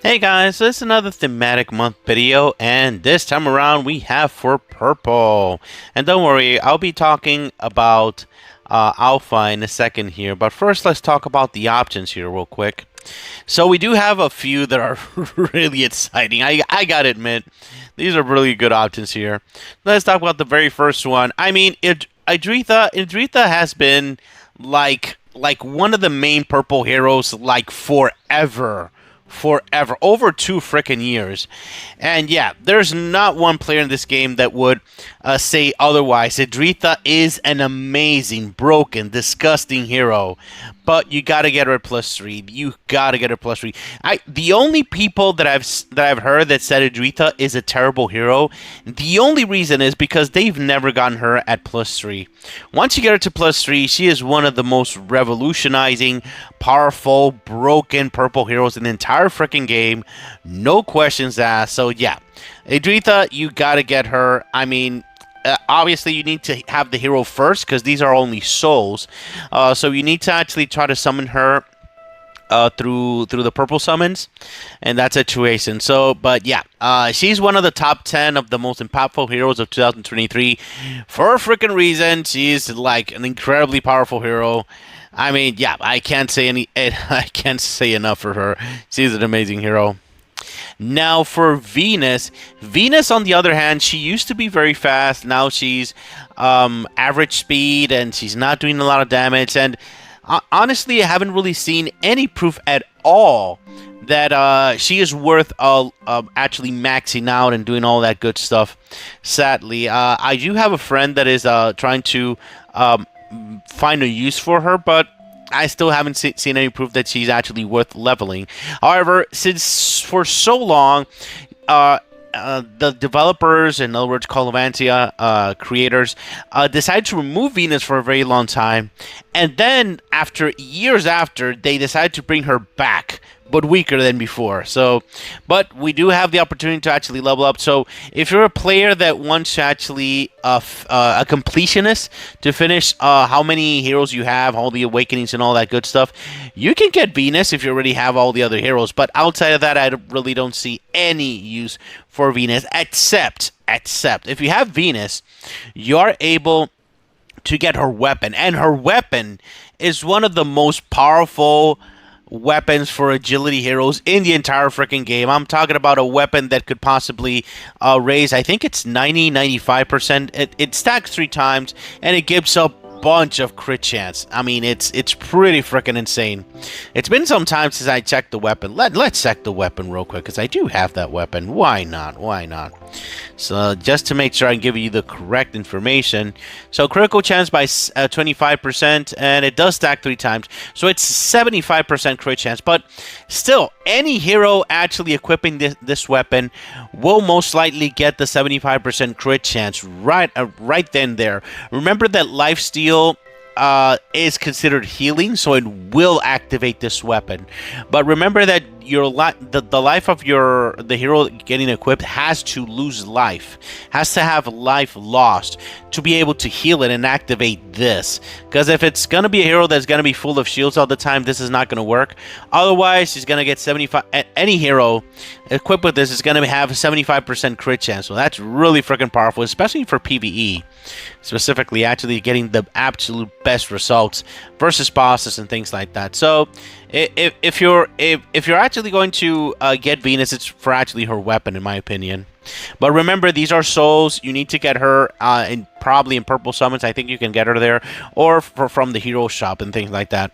Hey guys, this is another thematic month video, and this time around we have for purple. And don't worry, I'll be talking about alpha in a second here, but first let's talk about the options here real quick. So we do have a few that are really exciting. I gotta admit, these are really good options here. Let's talk about the very first one. I mean, Idritha has been like one of the main purple heroes like forever, over 2 freaking years. And yeah, there's not one player in this game that would say otherwise. Idritha is an amazing, broken, disgusting hero, but you gotta get her at +3. You gotta get her +3. The only people that I've heard that said Idritha is a terrible hero, the only reason is because they've never gotten her at +3. Once you get her to +3, she is one of the most revolutionizing, powerful, broken purple heroes in the entire freaking game. No questions asked. So yeah, Idritha, you gotta get her. I mean, obviously you need to have the hero first because these are only souls. So you need to actually try to summon her through the purple summons, and that's a situation. So, but yeah, she's one of the top 10 of the most impactful heroes of 2023 for a freaking reason. She's like an incredibly powerful hero. I mean, yeah, I can't say enough for her. She's an amazing hero. Now for Venus on the other hand, she used to be very fast. Now she's average speed, and she's not doing a lot of damage. And honestly, I haven't really seen any proof at all that she is worth actually maxing out and doing all that good stuff. Sadly, I do have a friend that is trying to find a use for her, but I still haven't seen any proof that she's actually worth leveling. However, since for so long, the developers, in other words, Call of Antia creators, decided to remove Venus for a very long time, and then years after, they decided to bring her back, but weaker than before. So, but we do have the opportunity to actually level up. So, if you're a player that wants to actually a completionist to finish how many heroes you have, all the awakenings and all that good stuff, you can get Venus if you already have all the other heroes. But outside of that, I really don't see any use for Venus, except if you have Venus, you're able to get her weapon, and her weapon is one of the most powerful weapons for agility heroes in the entire freaking game. I'm talking about a weapon that could possibly raise, I think it's 95%. It stacks 3 times, and it gives a bunch of crit chance. I mean, it's pretty freaking insane. It's been some time since I checked the weapon. Let's check the weapon real quick, because I do have that weapon. Why not? Why not? So just to make sure I give you the correct information. So critical chance by 25%, and it does stack 3 times. So it's 75% crit chance. But still, any hero actually equipping this weapon will most likely get the 75% crit chance right then there. Remember that lifesteal is considered healing, so it will activate this weapon. But remember that the life of the hero getting equipped has to lose life, has to have life lost to be able to heal it and activate this. Because if it's gonna be a hero that's gonna be full of shields all the time, this is not gonna work. Otherwise, she's gonna get 75. Any hero equipped with this is gonna have a 75% crit chance. So that's really freaking powerful, especially for PvE. Specifically, actually getting the absolute best results versus bosses and things like that. So, if you're actually going to get Venus, it's for actually her weapon, in my opinion. But remember, these are souls. You need to get her probably in purple summons. I think you can get her there, or from the hero shop and things like that.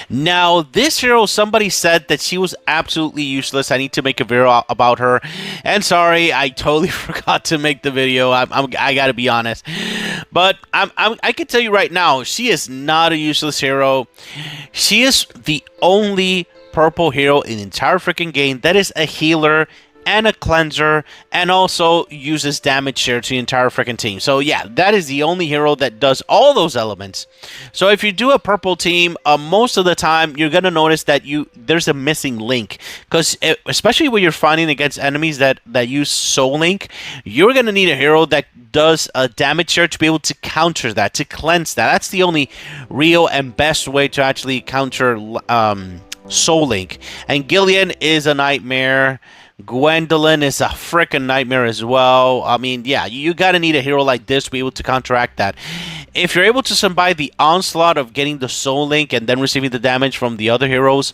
Now, this hero, somebody said that she was absolutely useless. I need to make a video about her. And sorry, I totally forgot to make the video. I gotta be honest. But I can tell you right now, she is not a useless hero. She is the only purple hero in the entire freaking game that is a healer and a cleanser, and also uses damage share to the entire freaking team. So yeah, that is the only hero that does all those elements. So if you do a purple team, most of the time you're gonna notice that there's a missing link, because especially when you're fighting against enemies that use Soul Link, you're gonna need a hero that does a damage share to be able to counter that, to cleanse that. That's the only real and best way to actually counter Soul Link. And Gillian is a nightmare. Gwendolyn is a freaking nightmare as well. I mean, yeah, you gotta need a hero like this to be able to counteract that. If you're able to survive the onslaught of getting the Soul Link and then receiving the damage from the other heroes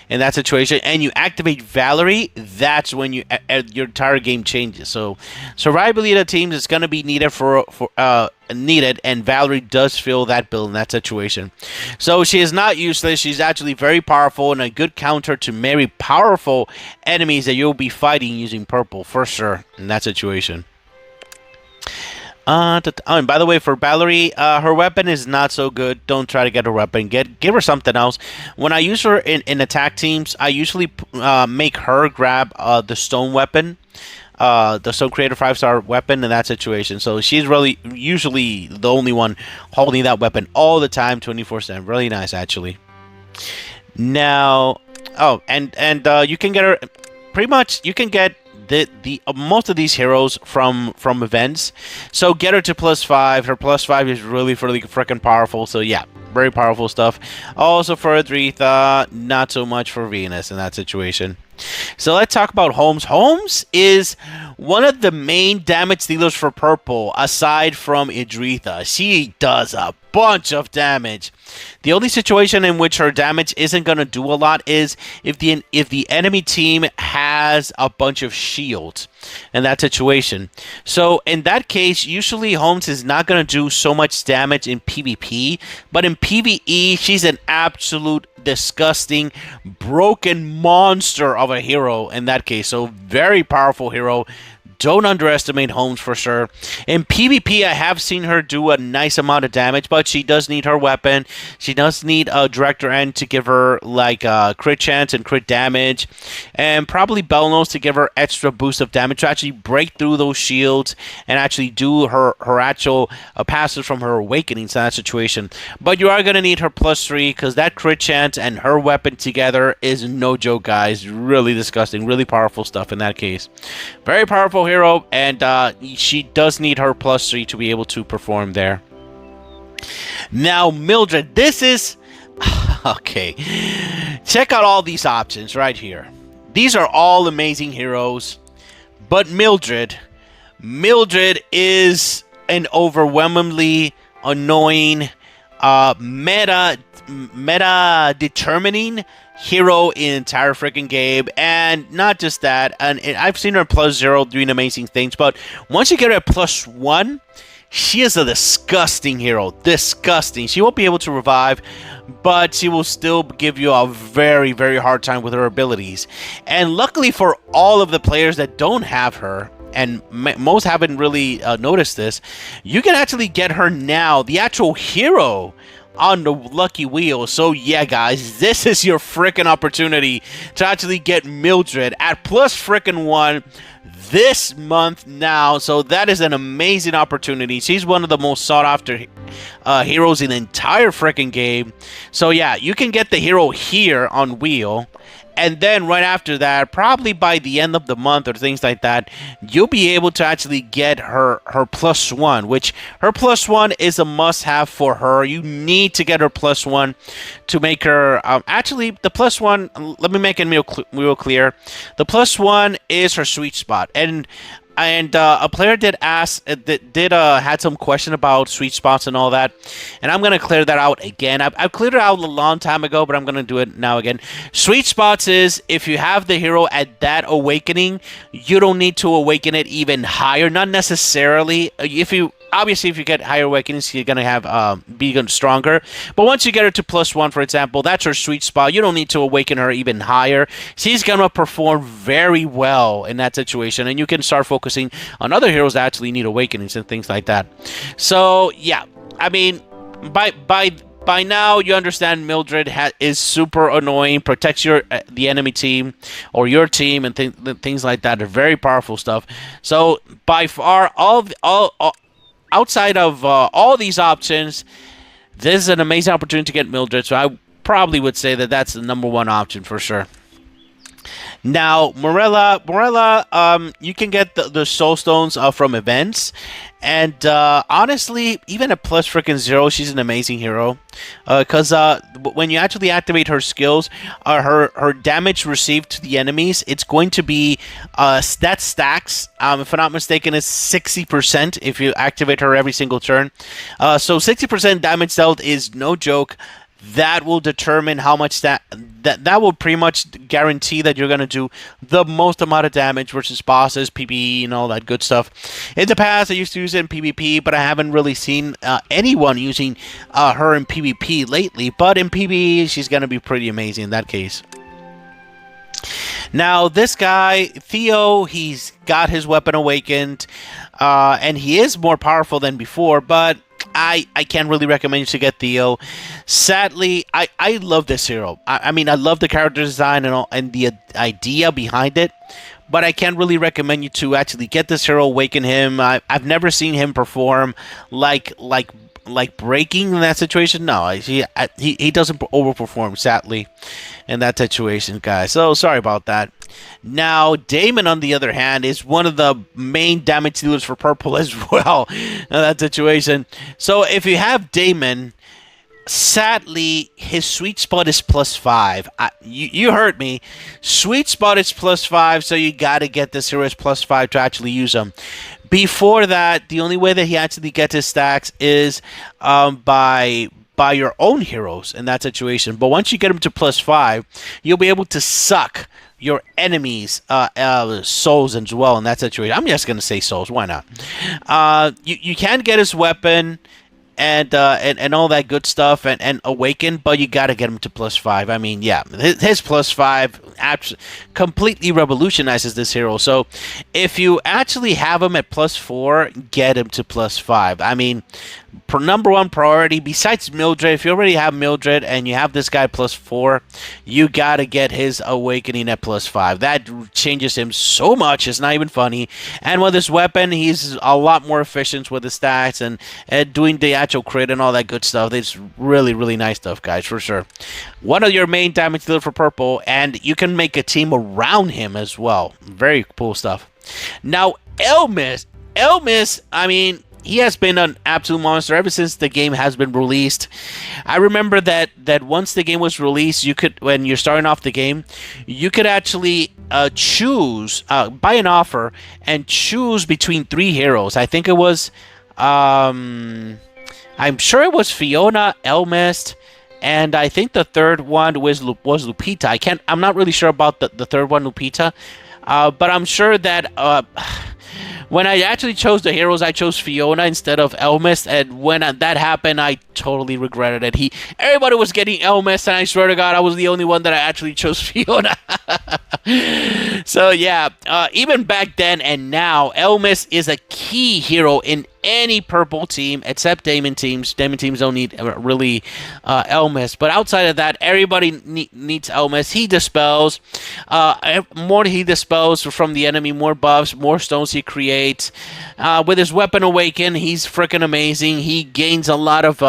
in that situation, and you activate Valerie, that's when your entire game changes. So, survivability of the teams is gonna be needed needed, and Valerie does fill that bill in that situation. So she is not useless. She's actually very powerful and a good counter to very powerful enemies that you'll be fighting using purple for sure in that situation. And by the way, for Valerie, her weapon is not so good. Don't try to get her weapon. Give her something else. When I use her in attack teams, I usually make her grab the stone weapon. The Stone Creator 5-star weapon in that situation. So she's really usually the only one holding that weapon all the time, 24/7. Really nice, actually. Now, and you can get her. Pretty much, you can get the most of these heroes from events. So get her to +5. Her +5 is really freaking powerful. So yeah, very powerful stuff. Also for Idritha, not so much for Venus in that situation. So let's talk about Holmes. Holmes is one of the main damage dealers for purple, aside from Idritha. She does a bunch of damage. The only situation in which her damage isn't going to do a lot is if the enemy team has a bunch of shields in that situation. So in that case, usually Holmes is not going to do so much damage in PvP, but in PvE, she's an absolute disgusting, broken monster of a hero in that case. So very powerful hero. Don't underestimate Holmes for sure. In PvP, I have seen her do a nice amount of damage, but she does need her weapon. She does need a Director End to give her like crit chance and crit damage, and probably Belnos to give her extra boost of damage to actually break through those shields and actually do her actual passes from her awakenings in that situation. But you are going to need her +3 because that crit chance and her weapon together is no joke, guys. Really disgusting, really powerful stuff in that case. Very powerful hero, and she does need her +3 to be able to perform there. Now, Mildred, this is okay. Check out all these options right here. These are all amazing heroes, but Mildred is an overwhelmingly annoying, meta determining hero in entire freaking game. And not just that, and I've seen her +0 doing amazing things, but once you get her at +1, she is a disgusting hero. Disgusting. She won't be able to revive, but she will still give you a very, very hard time with her abilities. And luckily for all of the players that don't have her, and most haven't really noticed this, you can actually get her now, the actual hero, on the lucky wheel. So yeah, guys, this is your freaking opportunity to actually get Mildred at +1 this month now. So that is an amazing opportunity. She's one of the most sought after heroes in the entire freaking game. So yeah, you can get the hero here on wheel, and then right after that, probably by the end of the month or things like that, you'll be able to actually get her +1, which her +1 is a must-have for her. You need to get her +1 to make her... actually, the +1, let me make it real clear. The +1 is her sweet spot. And a player did ask, had some question about sweet spots and all that, and I'm gonna clear that out again. I've cleared it out a long time ago, but I'm gonna do it now again. Sweet spots is if you have the hero at that awakening, you don't need to awaken it even higher. Not necessarily. Obviously, if you get higher awakenings, you're gonna have be stronger. But once you get her to +1, for example, that's her sweet spot. You don't need to awaken her even higher. She's gonna perform very well in that situation, and you can start focusing on other heroes that actually need awakenings and things like that. So yeah, I mean, by now you understand Mildred is super annoying, protects the enemy team or your team, and things like that. Are very powerful stuff. So by far, outside of all these options, this is an amazing opportunity to get Mildred, so I probably would say that that's the #1 option for sure. Now, you can get the soul stones from events, and honestly, even at plus freaking zero, she's an amazing hero. Because when you actually activate her skills, her damage received to the enemies, it's going to be that stacks. If I'm not mistaken, is 60% if you activate her every single turn. So 60% damage dealt is no joke. That will determine how much that will pretty much guarantee that you're going to do the most amount of damage versus bosses, PvE, and all that good stuff. In the past, I used to use it in PvP, but I haven't really seen anyone using her in PvP lately. But in PvE, she's going to be pretty amazing in that case. Now, this guy, Theo, he's got his weapon awakened, and he is more powerful than before, but I can't really recommend you to get Theo. Sadly, I love this hero. I mean, I love the character design and the idea behind it, but I can't really recommend you to actually get this hero, awaken him. I've never seen him perform like breaking in that situation. No, he doesn't overperform, sadly, in that situation, guys. So sorry about that. Now, Damon, on the other hand, is one of the main damage dealers for purple as well in that situation. So if you have Damon, sadly, his sweet spot is +5. You heard me. Sweet spot is +5, so you got to get this hero as +5 to actually use him. Before that, the only way that he actually gets his stacks is by your own heroes in that situation. But once you get him to +5, you'll be able to suck your enemies' souls as well in that situation. I'm just gonna say souls. Why not? You can get his weapon and all that good stuff and awaken, but you gotta get him to +5. I mean, yeah, his +5 completely revolutionizes this hero. So if you actually have him at +4, get him to +5. I mean, number one priority besides Mildred. If you already have Mildred and you have this guy +4, you gotta get his awakening at +5. That changes him so much, it's not even funny. And with his weapon, he's a lot more efficient with his stats and doing the actual crit and all that good stuff. It's really, really nice stuff, guys, for sure. One of your main damage dealer for purple, and you can make a team around him as well. Very cool stuff. Now, Elmyst, I mean, he has been an absolute monster ever since the game has been released. I remember that once the game was released, when you're starting off the game, you could actually choose, buy an offer, and choose between 3 heroes. I think it was, I'm sure it was Fiona, Elmyst, and I think the third one was Lupita. I'm not really sure about the third one, Lupita, but I'm sure that when I actually chose the heroes, I chose Fiona instead of Elmyst, and when that happened, I totally regretted it. Everybody was getting Elmyst, and I swear to God, I was the only one that I actually chose Fiona. So yeah, even back then and now, Elmyst is a key hero in any purple team except Damon teams. Damon teams don't need really Elmyst, but outside of that, everybody needs Elmyst. He dispels. More he dispels from the enemy, more buffs, more stones he creates. With his weapon awaken, he's freaking amazing. He gains a lot of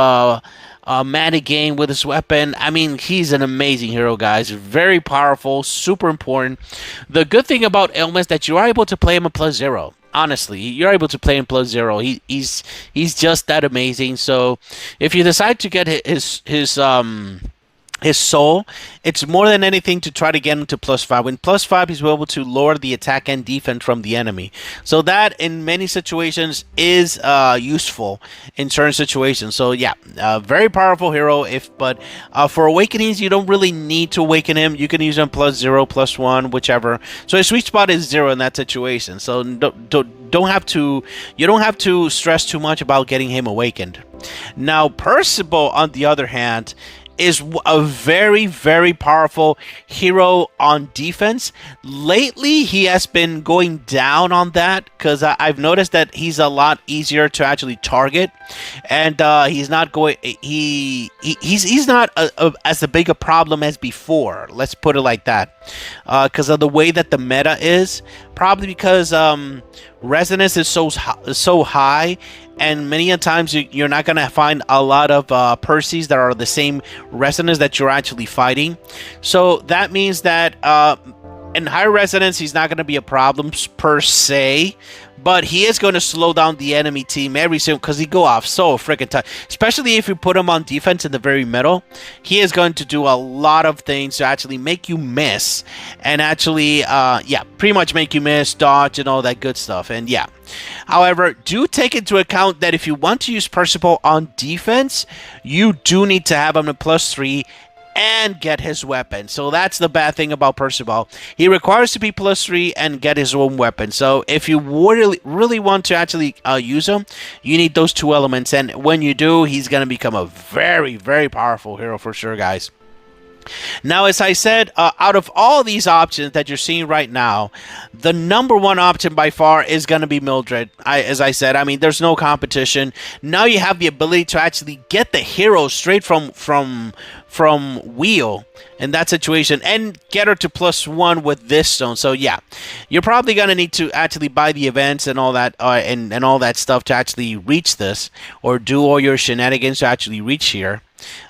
mana gain with his weapon. I mean, he's an amazing hero, guys. Very powerful, super important. The good thing about Elmyst is that you are able to play him at +0. Honestly, you're able to play him +0. He's just that amazing. So if you decide to get his soul, it's more than anything to try to get him to +5. When +5, he's able to lower the attack and defense from the enemy. So that, in many situations, is useful in certain situations. So yeah, very powerful hero. But for awakenings, you don't really need to awaken him. You can use him +0, +1, whichever. So his sweet spot is 0 in that situation. So you don't have to stress too much about getting him awakened. Now, Percibel, on the other hand, is a very, very powerful hero on defense. Lately, he has been going down on that because I've noticed that he's a lot easier to actually target, and he's not going. He's not as big a problem as before. Let's put it like that, because of the way that the meta is. Probably because resonance is so high. And many a times you're not going to find a lot of Percys that are the same resonance that you're actually fighting. So that means that in high resonance, he's not going to be a problem per se, but he is going to slow down the enemy team every single because he go off so freaking tight. Especially if you put him on defense in the very middle, he is going to do a lot of things to actually make you miss and actually, yeah, pretty much make you miss, dodge, and all that good stuff. And yeah. However, do take into account that if you want to use Percibel on defense, you do need to have him at +3 and get his weapon. So that's the bad thing about Percibel. He requires to be +3 and get his own weapon. So if you really want to actually use him, you need those two elements. And when you do, he's going to become a very, very powerful hero for sure, guys. Now, as I said, out of all these options that you're seeing right now, the number one option by far is going to be Mildred. As I said, I mean, there's no competition. Now you have the ability to actually get the hero straight from wheel in that situation and get her to +1 with this stone. So yeah, you're probably going to need to actually buy the events and all that and all that stuff to actually reach this, or do all your shenanigans to actually reach here.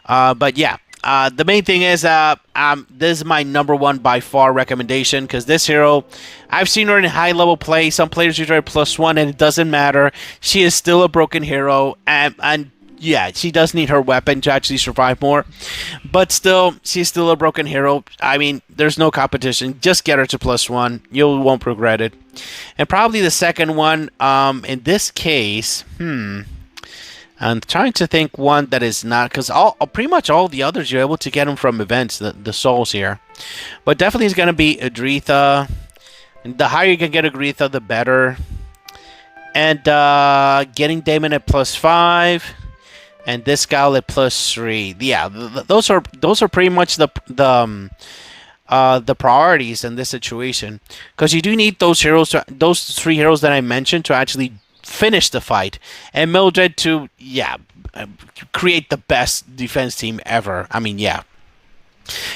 But yeah. The main thing is, this is my number one by far recommendation, because this hero, I've seen her in high level play. Some players use her at +1 and it doesn't matter. She is still a broken hero, and yeah, she does need her weapon to actually survive more. But still, she's still a broken hero. I mean, there's no competition. Just get her to +1. You won't regret it. And probably the second one, in this case, I'm trying to think one that is not, because pretty much all the others you're able to get them from events, the souls here. But definitely is going to be Idritha. The higher you can get Idritha, the better. And getting Damon at +5, and this guy at +3. Yeah, those are pretty much the priorities in this situation, because you do need those heroes, those 3 heroes that I mentioned, to actually finish the fight, and Mildred to, yeah, create the best defense team ever. I mean, yeah.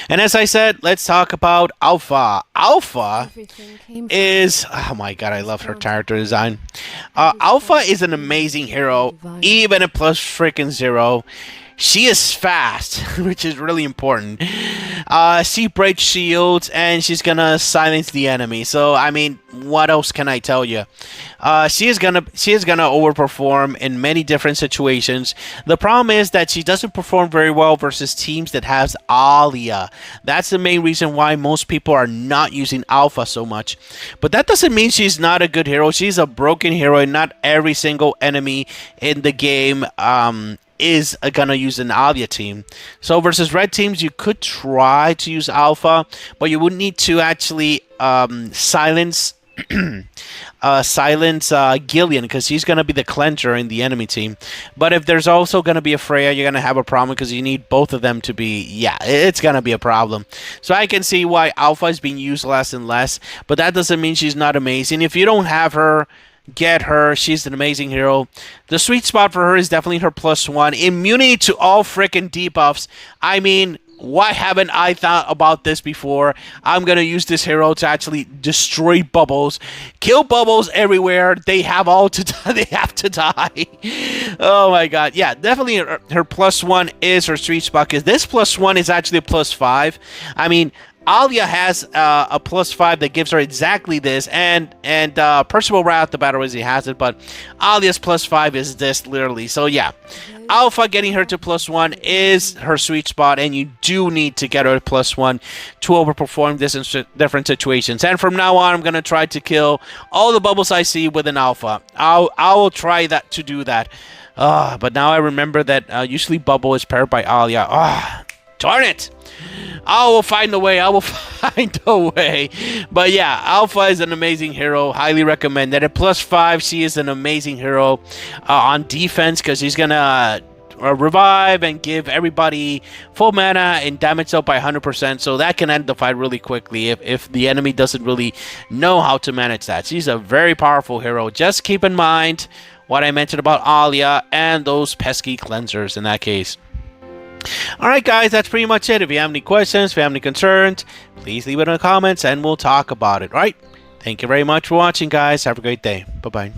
And as I said, let's talk about Alpha. Alpha is, oh my god, I love her character design. Alpha is an amazing hero, even at +0. She is fast, which is really important. She breaks shields, and she's gonna silence the enemy. So, I mean, what else can I tell you? She is gonna overperform in many different situations. The problem is that she doesn't perform very well versus teams that has Alia. That's the main reason why most people are not using Alpha so much. But that doesn't mean she's not a good hero. She's a broken hero, and not every single enemy in the game is gonna use an Alia team. So versus red teams, you could try to use Alpha, but you would need to actually silence Gillian, because he's going to be the cleanser in the enemy team. But if there's also going to be a Freya, you're going to have a problem, because you need both of them to be, yeah, it's going to be a problem. So I can see why Alpha is being used less and less, but that doesn't mean she's not amazing. If you don't have her, get her. She's an amazing hero. The sweet spot for her is definitely her +1. Immunity to all freaking debuffs. I mean, why haven't I thought about this before? I'm going to use this hero to actually destroy bubbles. Kill bubbles everywhere. They have all to die. They have to die. Oh my god. Yeah, definitely her +1 is her sweet spot, because this +1 is actually a +5. I mean, Alia has a +5 that gives her exactly this, and Percibel right out the battle as he has it, but Alia's +5 is this, literally. So yeah, Alpha getting her to +1 is her sweet spot, and you do need to get her to +1 to overperform this in different situations. And from now on, I'm going to try to kill all the bubbles I see with an Alpha. I will try to do that. But now I remember that usually Bubble is paired by Alia. Darn it! I will find a way. I will find a way. But yeah, Alpha is an amazing hero. Highly recommended. At +5, she is an amazing hero on defense, because she's going to revive and give everybody full mana and damage up by 100%. So that can end the fight really quickly if the enemy doesn't really know how to manage that. She's a very powerful hero. Just keep in mind what I mentioned about Alia and those pesky cleansers in that case. Alright guys, that's pretty much it. If you have any questions, if you have any concerns, please leave it in the comments and we'll talk about it. Alright, thank you very much for watching guys. Have a great day. Bye-bye.